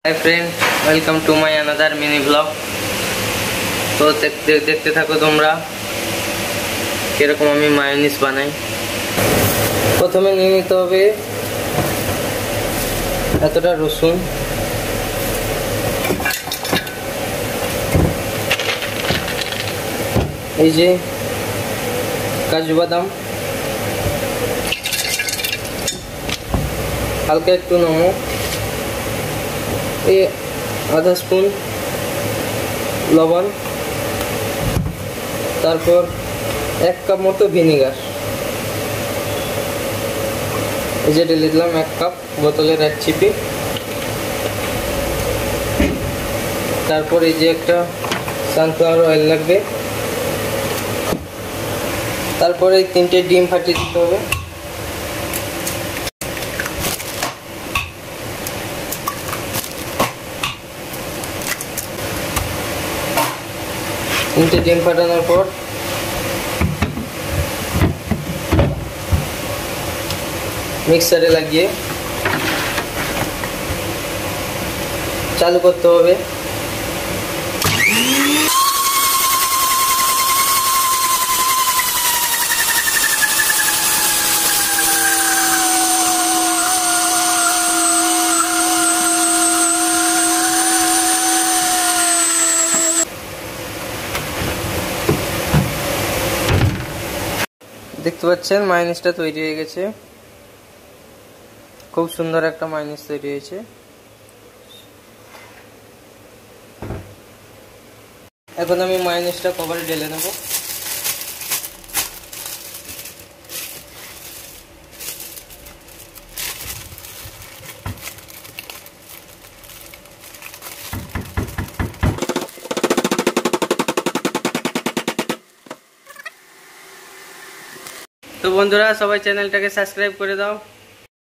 Hi friend, welcome to my another mini blog. तो देखते থাকো তোমরা কিরকম আমি মায়োনিজ বানাই। প্রথমে নিয়ে নিতে হবে এতটা রসুন, এই যে কাজু বাদাম, হালকা একটু নমক, এই আধা স্পুন লবণ, তারপর 1 কাপ মতো ভিনেগার, এই যে ঢেলে দিলাম 1 কাপ বোতলের 1 চিপি। তারপর এই যে একটা সানফ্লাওয়ার অয়েল লাগবে। তারপরে 3টে ডিম ফাটিয়ে দিতে হবে। ডিম ফাটানোর পর মিক্সারে লাগিয়ে চালু করতে হবে। দেখতে পাচ্ছেন মায়োনিজটা তৈরি হয়ে গেছে। খুব সুন্দর একটা মায়োনিজ তৈরি হয়েছে। এখন আমি মায়োনিজটা কভারে ঢেলে নেব। তো বন্ধুরা, সবাই চ্যানেলটাকে সাবস্ক্রাইব করে দাও।